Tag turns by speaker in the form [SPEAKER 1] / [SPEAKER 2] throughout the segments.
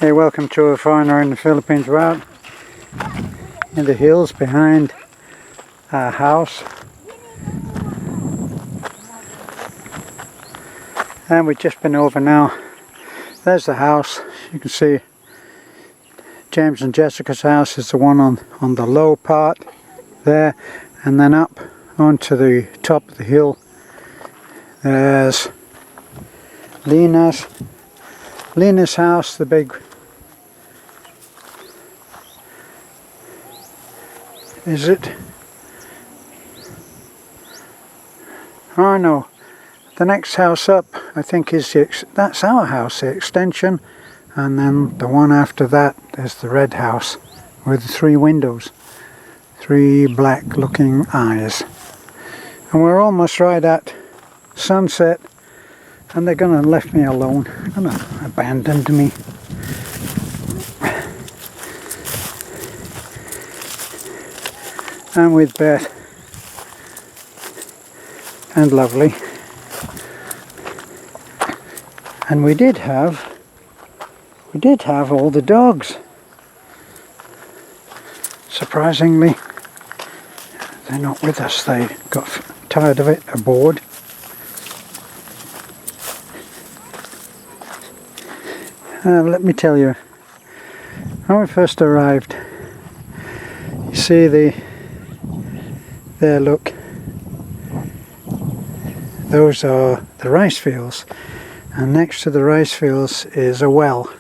[SPEAKER 1] Hey, welcome to a foreigner in the Philippines. We're out in the hills behind our house, and we've just been over now. There's the house. You can see James and Jessica's house is the one on the low part there, and then up onto the top of the hill there's Lena's house, the big, is it? Oh no, the next house up I think is that's our house, the extension, and then the one after that is the red house with 3 windows, 3 black looking eyes. And we're almost right at sunset, and they're gonna left me alone, gonna abandoned me. And with Beth and Lovely, and we did have all the dogs. Surprisingly, they're not with us. They got tired of it aboard. Let me tell you, when we first arrived, you see there, look, those are the rice fields, and next to the rice fields is a well,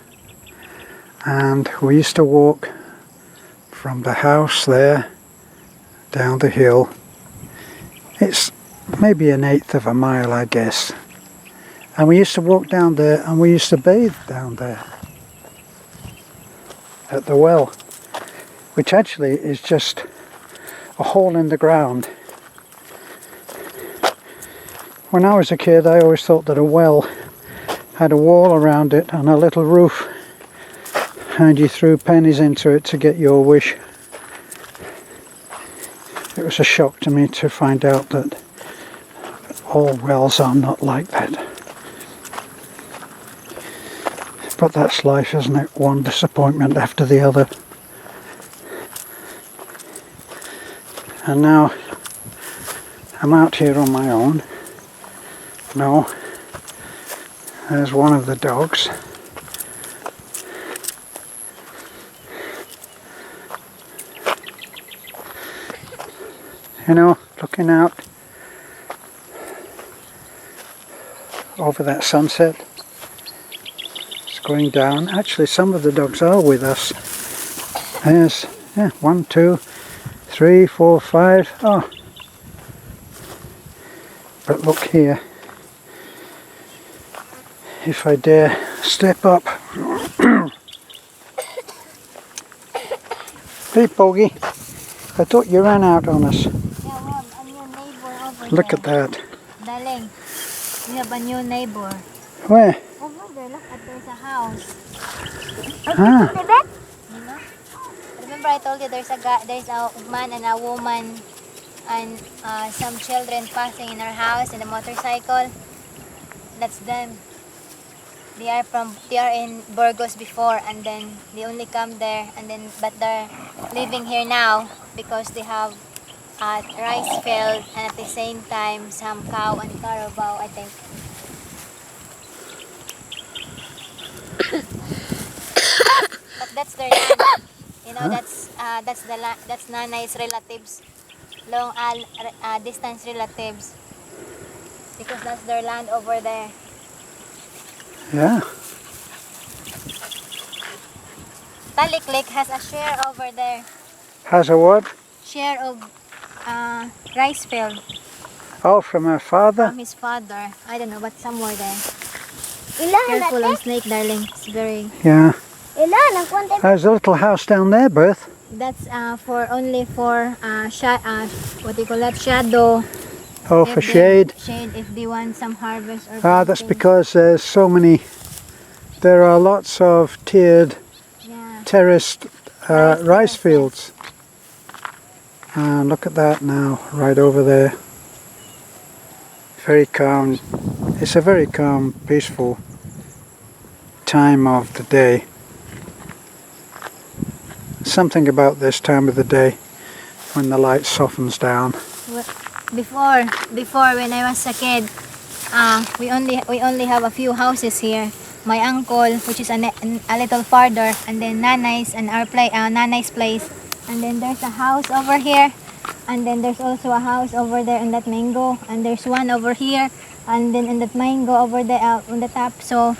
[SPEAKER 1] and we used to walk from the house there down the hill. It's maybe 1/8 of a mile, I guess, and we used to walk down there and we used to bathe down there at the well, which actually is just a hole in the ground. When I was a kid, I always thought that a well had a wall around it and a little roof, and you threw pennies into it to get your wish. It was a shock to me to find out that all wells are not like that. But that's life, isn't it? One disappointment after the other. And now I'm out here on my own. No, there's one of the dogs. You know, looking out over that sunset. It's going down. Actually, some of the dogs are with us. There's 1, 2, 3, 4, 5. Oh, but look here. If I dare step up. Hey, Poggy. I thought you ran out on us.
[SPEAKER 2] Yeah, Mom, I'm your neighbor over
[SPEAKER 1] Look
[SPEAKER 2] there.
[SPEAKER 1] at that.
[SPEAKER 2] Darling, we have a new neighbor.
[SPEAKER 1] Where?
[SPEAKER 2] Over there, look at there's a house.
[SPEAKER 1] Ah.
[SPEAKER 2] You know? Remember I told you there's a man and a woman and some children passing in our house in a motorcycle. That's them. They are in Burgos before, and then they only come there, and then but they're living here now because they have a rice field and at the same time some cow and carabao, I think. But that's their land. You know, that's Nanay's relatives, long distance relatives, because that's their land over there.
[SPEAKER 1] Yeah.
[SPEAKER 2] Taliklik has a share over there.
[SPEAKER 1] Has a what?
[SPEAKER 2] Share of rice field
[SPEAKER 1] Oh, from her father?
[SPEAKER 2] from his father. I don't know, but somewhere there. Careful on snake, darling. It's very...
[SPEAKER 1] Yeah. There's a little house down there, Beth.
[SPEAKER 2] That's only for what do you call that? Shadow.
[SPEAKER 1] Oh, for shade.
[SPEAKER 2] Shade if they want some harvest or
[SPEAKER 1] That's
[SPEAKER 2] something.
[SPEAKER 1] because there's so many, there are lots of tiered, terraced rice fields. And look at that now, right over there. Very calm. It's a very calm, peaceful time of the day. something about this time of the day when the light softens down.
[SPEAKER 2] Before when I was a kid, we only have a few houses here. My uncle, which is a little farther, and then Nanay's and Nanay's place, and then there's a house over here, and then there's also a house over there in that mango, and there's one over here, and then in that mango over there on the top. So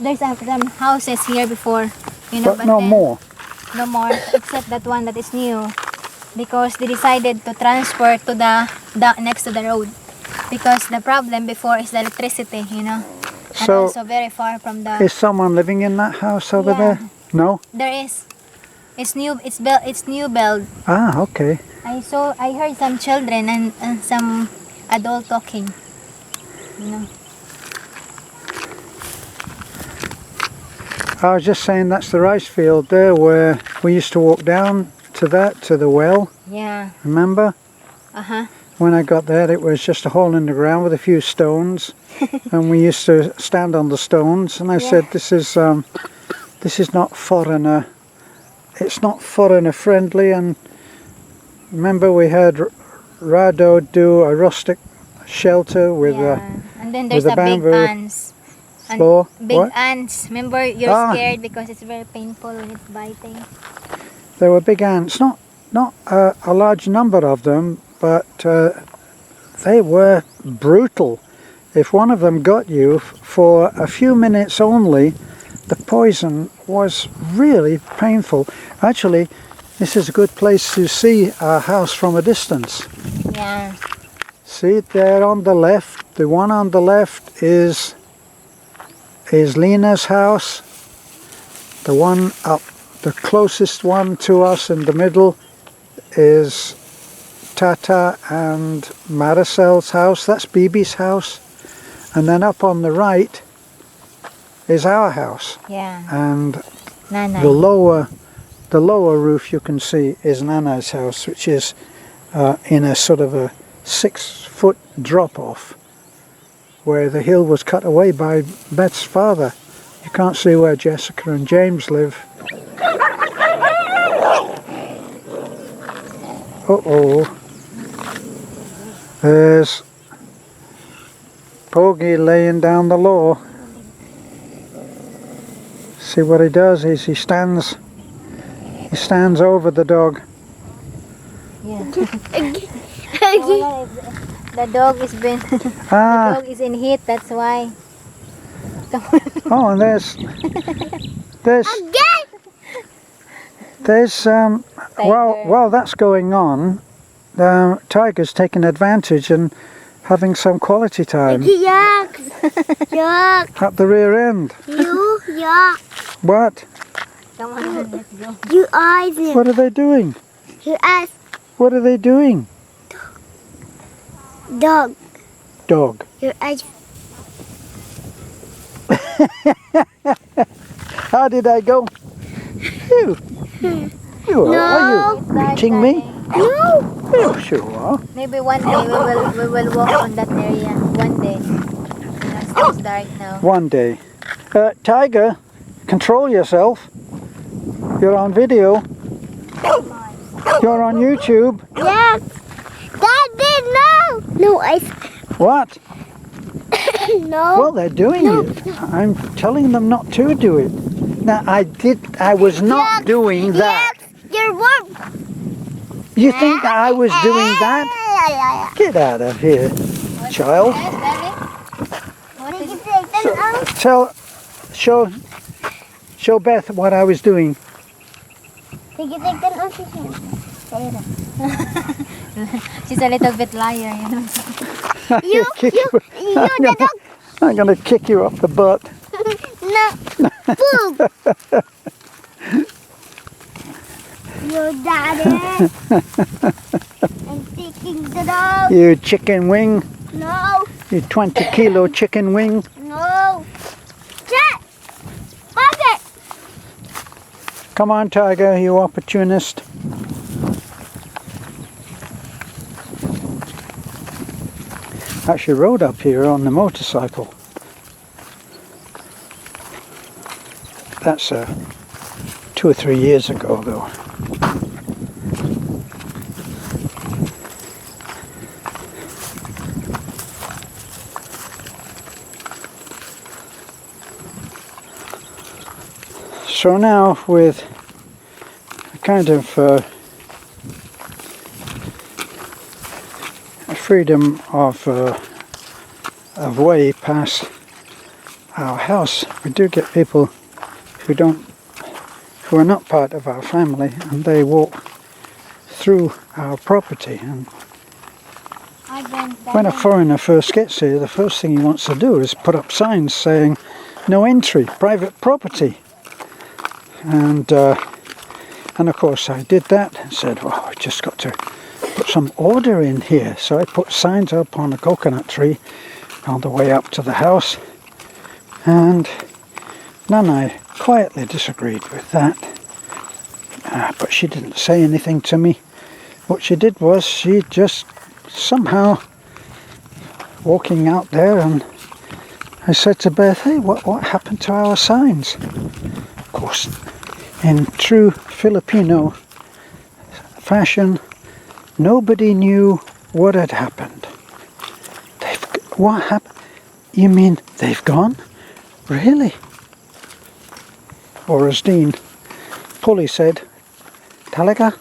[SPEAKER 2] there's some houses here before, you know,
[SPEAKER 1] But no
[SPEAKER 2] then,
[SPEAKER 1] more.
[SPEAKER 2] no more, except that one that is new, because they decided to transfer to the next to the road, because the problem before is the electricity, you know, and
[SPEAKER 1] So
[SPEAKER 2] also very far from the.
[SPEAKER 1] is someone living in that house over
[SPEAKER 2] Yeah.
[SPEAKER 1] there? No?
[SPEAKER 2] There is. It's new. It's built. It's new build.
[SPEAKER 1] Ah, okay.
[SPEAKER 2] I heard some children and some adult talking. You know.
[SPEAKER 1] I was just saying that's the rice field there where we used to walk down to the well,
[SPEAKER 2] Yeah.
[SPEAKER 1] remember?
[SPEAKER 2] Uh-huh.
[SPEAKER 1] When I got there it was just a hole in the ground with a few stones and we used to stand on the stones and I said this is not foreigner, it's not foreigner friendly. And remember we had Rado do a rustic shelter with
[SPEAKER 2] And then there's
[SPEAKER 1] with
[SPEAKER 2] a
[SPEAKER 1] a
[SPEAKER 2] big
[SPEAKER 1] bamboo
[SPEAKER 2] ants. And
[SPEAKER 1] floor.
[SPEAKER 2] big
[SPEAKER 1] What?
[SPEAKER 2] ants. Remember, you're
[SPEAKER 1] Ah.
[SPEAKER 2] scared because it's very painful when it's biting.
[SPEAKER 1] There were big ants, not a large number of them, but they were brutal. If one of them got you for a few minutes only, the poison was really painful. Actually, this is a good place to see our house from a distance.
[SPEAKER 2] Yeah.
[SPEAKER 1] See it there on the left? The one on the left is Lena's house. The one up, the closest one to us in the middle is Tata and Maricel's house. That's Bibi's house. And then up on the right is our house.
[SPEAKER 2] Yeah.
[SPEAKER 1] And
[SPEAKER 2] Nanay.
[SPEAKER 1] the lower roof you can see is Nana's house, which is in a sort of a 6-foot drop off where the hill was cut away by Beth's father. You can't see where Jessica and James live. Uh-oh. There's Poggy laying down the law. See what he does is he stands over the dog.
[SPEAKER 2] Yeah. The dog is been.
[SPEAKER 1] Ah.
[SPEAKER 2] The dog is in heat. That's why.
[SPEAKER 1] Oh, and there's while that's going on, Tiger's taking advantage and having some quality time
[SPEAKER 3] Yuck! Yuck!
[SPEAKER 1] at the rear end.
[SPEAKER 3] You yuck!
[SPEAKER 1] What?
[SPEAKER 2] Come on, let's go.
[SPEAKER 3] You eyes it.
[SPEAKER 1] What are they doing?
[SPEAKER 3] You eyes
[SPEAKER 1] What are they doing?
[SPEAKER 3] dog.
[SPEAKER 1] Dog.
[SPEAKER 3] Your eyes.
[SPEAKER 1] How did I go? You.
[SPEAKER 3] No.
[SPEAKER 1] Are you reaching me?
[SPEAKER 3] No.
[SPEAKER 1] You sure are.
[SPEAKER 2] Maybe one day we will walk on that area. One day. It's dark now.
[SPEAKER 1] One day. Tiger, control yourself. You're on video. You're on YouTube.
[SPEAKER 3] Yes. Daddy, no. No, I.
[SPEAKER 1] What?
[SPEAKER 3] No.
[SPEAKER 1] Well, they're doing it. I'm telling them not to do it. Now, I was not doing that.
[SPEAKER 3] Yes. You're warm.
[SPEAKER 1] You think I was doing that? Get out of here, child.
[SPEAKER 2] Yes, Daddy? What
[SPEAKER 3] Did
[SPEAKER 2] is
[SPEAKER 3] you take them out?
[SPEAKER 1] Show Beth what I was doing.
[SPEAKER 3] Did you take them out? Say it.
[SPEAKER 2] She's a little bit liar, you know.
[SPEAKER 3] You,
[SPEAKER 1] Kick
[SPEAKER 3] you, you, the dog.
[SPEAKER 1] I'm gonna kick you up the butt.
[SPEAKER 3] No. Boom. Your daddy. I'm taking the dog.
[SPEAKER 1] You chicken wing.
[SPEAKER 3] No.
[SPEAKER 1] You 20-kilo chicken wing.
[SPEAKER 3] No. Cat. Bucket.
[SPEAKER 1] Come on, Tiger, you opportunist. Actually rode up here on the motorcycle. That's 2 or 3 years ago though. So now with a kind of freedom of way past our house, we do get people who are not part of our family, and they walk through our property. And when a foreigner first gets here, the first thing he wants to do is put up signs saying no entry, private property. And of course I did that and said, oh, I just got to put some order in here. So I put signs up on a coconut tree on the way up to the house, and Nana quietly disagreed with that, but she didn't say anything to me. What she did was she just somehow walking out there, and I said to Beth, hey, what happened to our signs? Of course, in true Filipino fashion, nobody knew what had happened. What happened? You mean they've gone? Really? Or as Dean Pulley said, talaga?